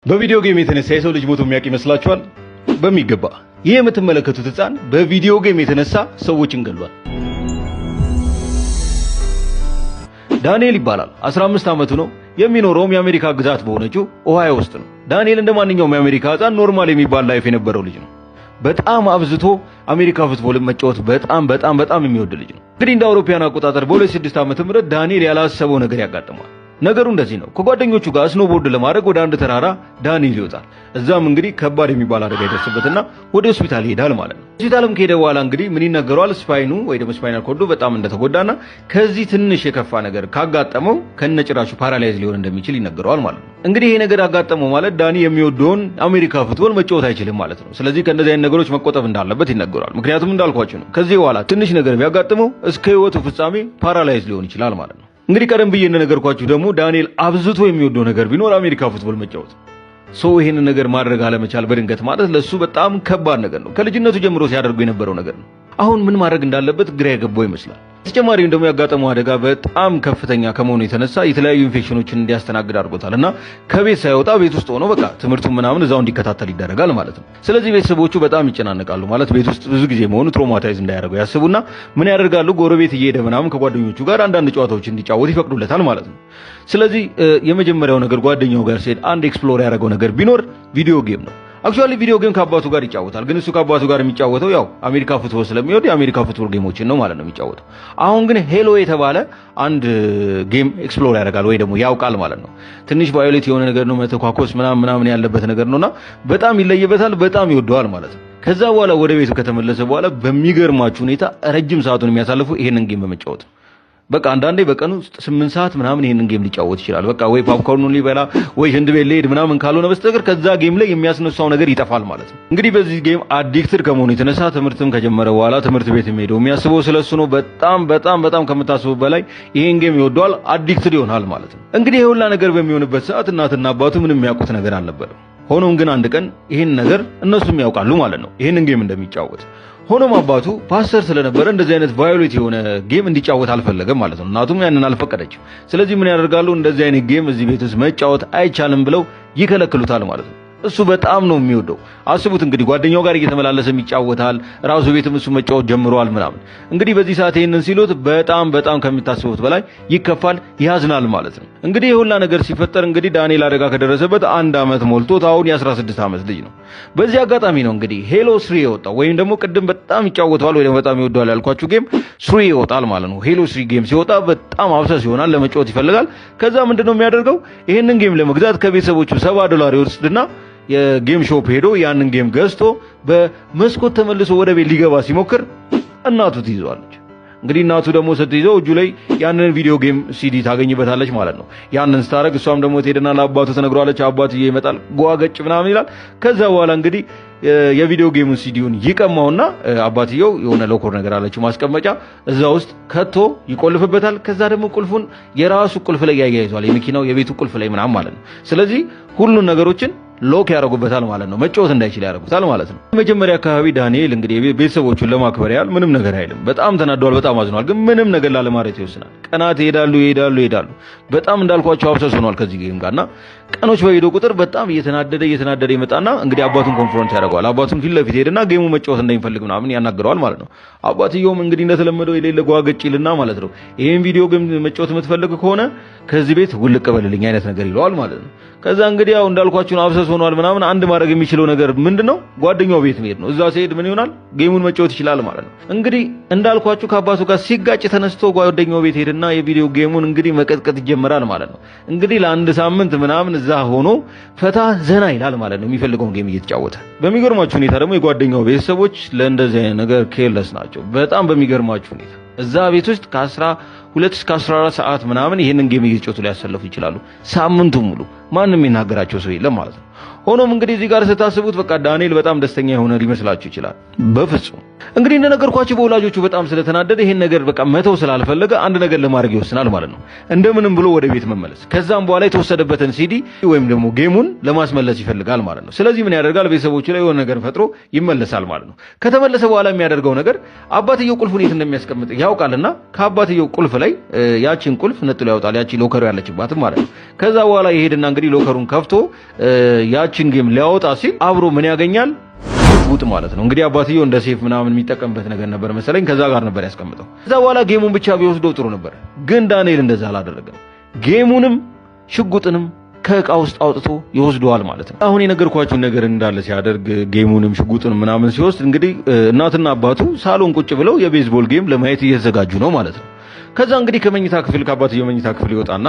በቪዲዮ ጌም የተነሳ የሰው ልጅ ሞቶ የሚያውቅ ይመስላችኋል? በሚገባ። ይህ የምትመለከቱት ህፃን በቪዲዮ ጌም የተነሳ ሰዎችን ገሏል። ዳንኤል ይባላል። 15 ዓመቱ ነው። የሚኖረውም የአሜሪካ ግዛት በሆነችው ኦሃዮ ውስጥ ነው። ዳንኤል እንደማንኛውም የአሜሪካ ህፃን ኖርማል የሚባል ላይፍ የነበረው ልጅ ነው። በጣም አብዝቶ አሜሪካ ፉትቦልን መጫወት በጣም የሚወድ ልጅ ነው። እንግዲህ እንደ አውሮፓውያን አቆጣጠር በ2006 ዓ.ም ዳንኤል ያላሰበው ነገር ያጋጥማል። ነገሩ እንደዚህ ነው። ከጓደኞቹ ጋር ስኖቦርድ ለማድረግ ወደ አንድ ተራራ ዳንኤል ይወጣል። እዛም እንግዲህ ከባድ የሚባል አደጋ ይደርስበትና ወደ ሆስፒታል ይሄዳል ማለት ነው። ሆስፒታልም ከሄደ በኋላ እንግዲህ ምን ይነገረዋል? ስፓይኑ ወይ ደግሞ ስፓይናል ኮርዱ በጣም እንደተጎዳና ከዚህ ትንሽ የከፋ ነገር ካጋጠመው ከነጭራሹ ፓራላይዝ ሊሆን እንደሚችል ይነገረዋል ማለት ነው። እንግዲህ ይሄ ነገር አጋጠመው ማለት ዳኒ የሚወደውን አሜሪካ ፉትቦል መጫወት አይችልም ማለት ነው። ስለዚህ ከእንደዚህ አይነት ነገሮች መቆጠብ እንዳለበት ይነገረዋል። ምክንያቱም እንዳልኳችሁ ነው፣ ከዚህ በኋላ ትንሽ ነገር ቢያጋጥመው እስከ ህይወቱ ፍጻሜ ፓራላይዝ ሊሆን ይችላል ማለት ነው። እንግዲህ ቀደም ብዬ እንደነገርኳችሁ ደግሞ ዳንኤል አብዝቶ የሚወደው ነገር ቢኖር አሜሪካ ፉትቦል መጫወት። ይሄን ነገር ማድረግ አለመቻል በድንገት ማለት ለሱ በጣም ከባድ ነገር ነው። ከልጅነቱ ጀምሮ ሲያደርገው የነበረው ነገር ነው። አሁን ምን ማድረግ እንዳለበት ግራ የገባው ይመስላል። ተጨማሪም ደግሞ ያጋጠመው አደጋ በጣም ከፍተኛ ከመሆኑ የተነሳ የተለያዩ ኢንፌክሽኖችን እንዲያስተናግድ አድርጎታልና ከቤት ሳይወጣ ቤት ውስጥ ሆኖ በቃ ትምህርቱን ምናምን እዛው እንዲከታተል ይደረጋል ማለት ነው። ስለዚህ ቤተሰቦቹ በጣም ይጨናነቃሉ ማለት ቤት ውስጥ ብዙ ጊዜ መሆኑ ትራውማታይዝ እንዳያደርገው ያስቡና ምን ያደርጋሉ? ጎረቤት እየሄደ ምናምን ከጓደኞቹ ጋር አንዳንድ ጨዋታዎች እንዲጫወት ይፈቅዱለታል ማለት ነው። ስለዚህ የመጀመሪያው ነገር ጓደኛው ጋር ሲሄድ አንድ ኤክስፕሎር ያደረገው ነገር ቢኖር ቪዲዮ ጌም ነው። አክቹአሊ ቪዲዮ ጌም ከአባቱ ጋር ይጫወታል። ግን እሱ ከአባቱ ጋር የሚጫወተው ያው አሜሪካ ፉትቦል ስለሚወድ የአሜሪካ ፉትቦል ጌሞችን ነው ማለት ነው የሚጫወተው። አሁን ግን ሄሎ የተባለ አንድ ጌም ኤክስፕሎር ያደርጋል ወይ ደግሞ ያውቃል ማለት ነው። ትንሽ ቫዮሌት የሆነ ነገር ነው፣ መተኳኮስ ምናምን ያለበት ነገር ነውና በጣም ይለይበታል፣ በጣም ይወደዋል ማለት ነው። ከዛ በኋላ ወደ ቤቱ ከተመለሰ በኋላ በሚገርማችሁ ሁኔታ ረጅም ሰዓቱን የሚያሳልፈው ይሄንን ጌም በመጫወት ነው። በቃ አንዳንዴ በቀኑ 8 ሰዓት ምናምን ይሄንን ጌም ሊጫወት ይችላል። በቃ ወይ ፖፕኮርኑን ሊበላ ወይ ሽንት ቤት ሊሄድ ምናምን ካልሆነ በስተቀር ከዛ ጌም ላይ የሚያስነሳው ነገር ይጠፋል ማለት ነው። እንግዲህ በዚህ ጌም አዲክትድ ከመሆኑ የተነሳ ትምህርትም ከጀመረ በኋላ ትምህርት ቤት የሚሄደው የሚያስበው ስለሱ ነው። በጣም ከምታስበው በላይ ይሄን ጌም ይወደዋል፣ አዲክትድ ይሆናል ማለት ነው። እንግዲህ ይሄ ሁላ ነገር በሚሆንበት ሰዓት እናትና አባቱ ምንም የሚያውቁት ነገር አልነበረም። ሆኖም ግን አንድ ቀን ይሄን ነገር እነሱም ያውቃሉ ማለት ነው፣ ይሄንን ጌም እንደሚጫወት። ሆኖም አባቱ ፓስተር ስለነበረ እንደዚህ አይነት ቫዮሌት የሆነ ጌም እንዲጫወት አልፈለገም ማለት ነው። እናቱም ያንን አልፈቀደችም። ስለዚህ ምን ያደርጋሉ? እንደዚህ አይነት ጌም እዚህ ቤት ውስጥ መጫወት አይቻልም ብለው ይከለክሉታል ማለት ነው። እሱ በጣም ነው የሚወደው። አስቡት እንግዲህ ጓደኛው ጋር እየተመላለሰም ይጫወታል፣ ራሱ ቤትም እሱ መጫወት ጀምሯል ምናምን። እንግዲህ በዚህ ሰዓት ይሄንን ሲሉት በጣም ከሚታሰቡት በላይ ይከፋል፣ ያዝናል ማለት ነው። እንግዲህ የሁላ ነገር ሲፈጠር እንግዲህ ዳንኤል አደጋ ከደረሰበት 1 ዓመት ሞልቶት አሁን የ16 ዓመት ልጅ ነው። በዚህ አጋጣሚ ነው እንግዲህ ሄሎ 3 የወጣው ወይም ደግሞ ቅድም በጣም ይጫወተዋል ወይ ደግሞ በጣም ይወደዋል ያልኳችሁ ጌም 3 ይወጣል ማለት ነው። ሄሎ 3 ጌም ሲወጣ በጣም አብሰስ ይሆናል፣ ለመጫወት ይፈልጋል። ከዛ ምንድነው የሚያደርገው? ይሄንን ጌም ለመግዛት ከቤተሰቦቹ $70 ይወስድና የጌም ሾፕ ሄዶ ያንን ጌም ገዝቶ በመስኮት ተመልሶ ወደ ቤት ሊገባ ሲሞክር እናቱ ትይዘዋለች። እንግዲህ እናቱ ደግሞ ስትይዘው እጁ ላይ ያንን ቪዲዮ ጌም ሲዲ ታገኝበታለች ማለት ነው። ያንን ስታረግ እሷም ደግሞ ትሄድና ለአባቱ ተነግሯለች። አባትዬ ይመጣል፣ ጓገጭ ምናምን ይላል። ከዛ በኋላ እንግዲህ የቪዲዮ ጌሙን ሲዲውን ይቀማውና አባትየው የሆነ ሎከር ነገር አለችው ማስቀመጫ፣ እዛ ውስጥ ከቶ ይቆልፍበታል። ከዛ ደግሞ ቁልፉን የራሱ ቁልፍ ላይ ያያይዟል፣ የመኪናው የቤቱ ቁልፍ ላይ ምናምን ማለት ነው። ስለዚህ ሁሉን ነገሮችን ሎክ ያደርጉበታል ማለት ነው። መጫወት እንዳይችል ያደርጉታል ማለት ነው። መጀመሪያ አካባቢ ዳንኤል እንግዲህ ቤተሰቦቹን ለማክበር ያህል ምንም ነገር አይልም። በጣም ተናዷል፣ በጣም አዝኗል። ግን ምንም ነገር ላለማለት ይወስናል። ቀናት ይሄዳሉ። በጣም እንዳልኳቸው አብሰስ ሆኗል ከዚህ ጌም ጋርና ቀኖች በሄዱ ቁጥር በጣም እየተናደደ ይመጣና እንግዲህ አባቱን ኮንፍሮንት ያደርገዋል። አባቱን ፊት ለፊት ሄድና ጌሙ መጫወት እንደሚፈልግ ምናምን ያናግረዋል ማለት ነው። አባትየውም እንግዲህ እንደተለመደው የሌለ ጓገጭ ይልና ማለት ነው፣ ይሄን ቪዲዮ ጌም መጫወት የምትፈልግ ከሆነ ከዚህ ቤት ውልቅ በልልኝ አይነት ነገር ይለዋል ማለት ነው። ከዛ እንግዲህ ያው እንዳልኳችሁ አብሰስ ሆኗል ምናምን። አንድ ማድረግ የሚችለው ነገር ምንድነው? ጓደኛው ቤት መሄድ ነው። እዛ ሲሄድ ምን ይሆናል? ጌሙን መጫወት ይችላል ማለት ነው። እንግዲህ እንዳልኳችሁ ከአባቱ ጋር ሲጋጭ ተነስቶ ጓደኛው ቤት ሄድና የቪዲዮ ጌሙን እንግዲህ መቀጥቀጥ ይጀምራል ማለት ነው። እንግዲህ ለአንድ ሳምንት ምናምን እዛ ሆኖ ፈታ ዘና ይላል ማለት ነው፣ የሚፈልገውን ጌም እየተጫወተ። በሚገርማችሁ ሁኔታ ደግሞ የጓደኛው ቤተሰቦች ለእንደዚህ አይነት ነገር ኬርለስ ናቸው። በጣም በሚገርማችሁ ሁኔታ እዛ ቤት ውስጥ ከ12 እስከ 14 ሰዓት ምናምን ይሄንን ጌም እየተጫወቱ ሊያሰለፉ ይችላሉ። ሳምንቱን ሙሉ ማንም የሚናገራቸው ሰው የለም ማለት ነው። ሆኖም እንግዲህ እዚህ ጋር ስታስቡት በቃ ዳንኤል በጣም ደስተኛ የሆነ ሊመስላችሁ ይችላል። በፍጹም እንግዲህ እንደነገርኳችሁ በወላጆቹ በጣም ስለተናደደ ይሄን ነገር በቃ መተው ስላልፈለገ አንድ ነገር ለማድረግ ይወስናል ማለት ነው። እንደምንም ብሎ ወደ ቤት መመለስ፣ ከዛም በኋላ የተወሰደበትን ሲዲ ወይም ደግሞ ጌሙን ለማስመለስ ይፈልጋል ማለት ነው። ስለዚህ ምን ያደርጋል? ቤተሰቦቹ ላይ የሆነ ነገር ፈጥሮ ይመለሳል ማለት ነው። ከተመለሰ በኋላ የሚያደርገው ነገር አባትየው ቁልፉን የት እንደሚያስቀምጥ ያውቃልና ከአባትየው ቁልፍ ላይ ያቺን ቁልፍ ነጥሎ ያወጣል። ያቺ ሎከሩ ያለችባት ማለት ነው። ከዛ በኋላ ይሄድና እንግዲህ ሎከሩን ከፍቶ ያቺን ጌም ሊያወጣ ሲል አብሮ ምን ያገኛል? ሽጉጥ ማለት ነው። እንግዲህ አባትየው እንደ ሴፍ ምናምን የሚጠቀምበት ነገር ነበር መሰለኝ። ከዛ ጋር ነበር ያስቀምጠው። ከዛ በኋላ ጌሙን ብቻ ቢወስደው ጥሩ ነበር፣ ግን ዳንኤል እንደዛ አላደረገም። ጌሙንም ሽጉጥንም ከእቃ ውስጥ አውጥቶ ይወስደዋል ማለት ነው። አሁን የነገርኳችሁን ነገር እንዳለ ሲያደርግ ጌሙንም ሽጉጥንም ምናምን ሲወስድ እንግዲህ እናትና አባቱ ሳሎን ቁጭ ብለው የቤዝቦል ጌም ለማየት እየተዘጋጁ ነው ማለት ነው። ከዛ እንግዲህ ከመኝታ ክፍል ከአባትየው መኝታ ክፍል ይወጣና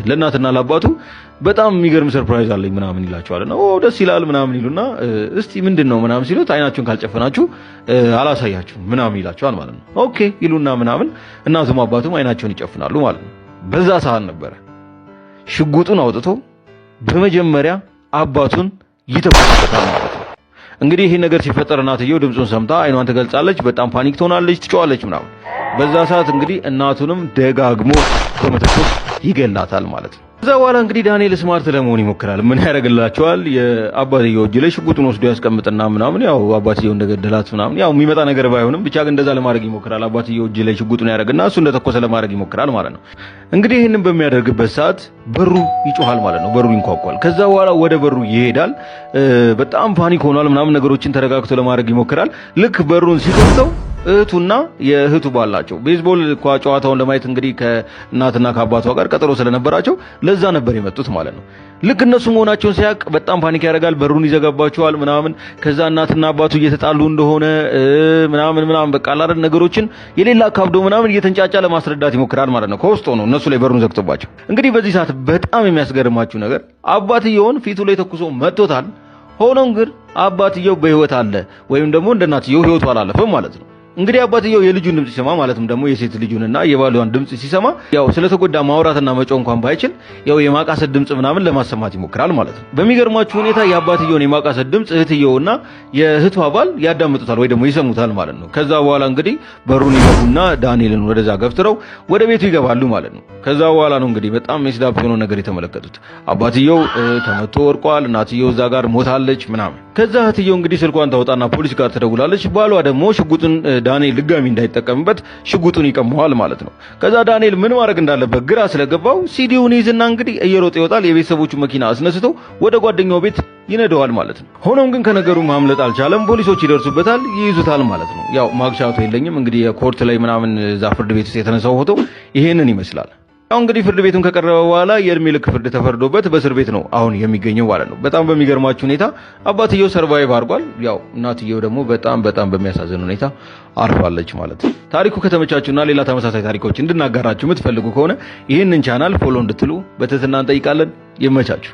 ለእናትና ለአባቱ በጣም የሚገርም ሰርፕራይዝ አለኝ ምናምን ይላቸዋልና ኦ ደስ ይላል ምናምን ይሉና እስቲ ምንድነው ምናምን ሲሉት አይናችሁን ካልጨፈናችሁ አላሳያችሁም ምናምን ይላቸዋል ማለት ነው። ኦኬ ይሉና ምናምን እናቱም አባቱም አይናቸውን ይጨፍናሉ ማለት ነው። በዛ ሰዓት ነበረ ሽጉጡን አውጥቶ በመጀመሪያ አባቱን ይተኩስበታል ማለት ነው። እንግዲህ ይሄ ነገር ሲፈጠር እናትየው ድምጹን ሰምታ አይኗን ትገልጻለች፣ በጣም ፓኒክ ትሆናለች፣ ትጮኻለች ምናምን። በዛ ሰዓት እንግዲህ እናቱንም ደጋግሞ በመተኮስ ይገላታል ማለት ነው። ከዛ በኋላ እንግዲህ ዳንኤል ስማርት ለመሆን ይሞክራል። ምን ያደርግላቸዋል? የአባትየው እጅ ላይ ሽጉጡን ወስዶ ያስቀምጥና ምናምን ያው አባትየው እንደገደላት ምናምን ያው የሚመጣ ነገር ባይሆንም ብቻ ግን እንደዛ ለማድረግ ይሞክራል። አባትየው እጅ ላይ ሽጉጡን ያደርግና እሱ እንደተኮሰ ለማድረግ ይሞክራል ማለት ነው። እንግዲህ ይህንን በሚያደርግበት ሰዓት በሩ ይጮሃል ማለት ነው። በሩ ይንኳኳል። ከዛ በኋላ ወደ በሩ ይሄዳል። በጣም ፓኒክ ሆኗል ምናምን ነገሮችን ተረጋግቶ ለማድረግ ይሞክራል። ልክ በሩን ሲከፍተው እህቱና የእህቱ ባላቸው ቤዝቦል ጨዋታውን ለማየት እንግዲህ ከእናትና ከአባቷ ጋር ቀጠሮ ስለነበራቸው ለዛ ነበር የመጡት ማለት ነው። ልክ እነሱ መሆናቸውን ሲያቅ በጣም ፓኒክ ያደርጋል። በሩን ይዘጋባቸዋል ምናምን። ከዛ እናትና አባቱ እየተጣሉ እንደሆነ ምናምን በቃ አላረን ነገሮችን የሌላ አካብዶ ምናምን እየተንጫጫ ለማስረዳት ይሞክራል ማለት ነው። ከውስጥ ሆኖ እነሱ ላይ በሩን ዘግቶባቸው። እንግዲህ በዚህ ሰዓት በጣም የሚያስገርማችሁ ነገር አባትየውን ፊቱ ላይ ተኩሶ መጥቶታል። ሆኖም ግን አባትየው በህይወት አለ ወይም ደግሞ እንደ እናትየው ህይወቱ አላለፈም ማለት ነው። እንግዲህ አባትየው የልጁን ድምጽ ሲሰማ ማለትም ደግሞ የሴት ልጁንና የባሏን ድምጽ ሲሰማ ያው ስለተጎዳ ማውራትና መጮህ እንኳን ባይችል ያው የማቃሰት ድምጽ ምናምን ለማሰማት ይሞክራል ማለት ነው። በሚገርማችሁ ሁኔታ የአባትየውን የማቃሰት ድምጽ እህትየውና የእህቷ ባል ያዳምጡታል ወይ ደግሞ ይሰሙታል ማለት ነው። ከዛ በኋላ እንግዲህ በሩን ይገቡና ዳንኤልን ወደዛ ገፍትረው ወደ ቤቱ ይገባሉ ማለት ነው። ከዛ በኋላ ነው እንግዲህ በጣም ሜስዳፕ ሆኖ ነገር የተመለከቱት። አባትየው ተመቶ ወርቋል፣ እናትየው እዛ ጋር ሞታለች ምናምን። ከዛ እህትየው እንግዲህ ስልኳን ታወጣና ፖሊስ ጋር ትደውላለች። ባሏ ደግሞ ሽጉጡን ዳንኤል ድጋሚ እንዳይጠቀምበት ሽጉጡን ይቀመዋል ማለት ነው። ከዛ ዳንኤል ምን ማድረግ እንዳለበት ግራ ስለገባው ሲዲውን ይዝና እንግዲህ እየሮጠ ይወጣል። የቤተሰቦቹ መኪና አስነስቶ ወደ ጓደኛው ቤት ይነደዋል ማለት ነው። ሆኖም ግን ከነገሩ ማምለጥ አልቻለም። ፖሊሶች ይደርሱበታል፣ ይይዙታል ማለት ነው። ያው ማግሻቱ የለኝም እንግዲህ የኮርት ላይ ምናምን እዛ ፍርድ ቤት ውስጥ የተነሳው ፎቶ ይሄንን ይመስላል። አሁን እንግዲህ ፍርድ ቤቱን ከቀረበ በኋላ የእድሜ ልክ ፍርድ ተፈርዶበት በእስር ቤት ነው አሁን የሚገኘው ማለት ነው። በጣም በሚገርማችሁ ሁኔታ አባትየው ሰርቫይቭ አድርጓል። ያው እናትየው ደግሞ በጣም በሚያሳዝን ሁኔታ አርፋለች ማለት ነው። ታሪኩ ከተመቻችሁና ሌላ ተመሳሳይ ታሪኮች እንድናጋራችሁ የምትፈልጉ ከሆነ ይህንን ቻናል ፎሎ እንድትሉ በትህትና እንጠይቃለን። ይመቻችሁ።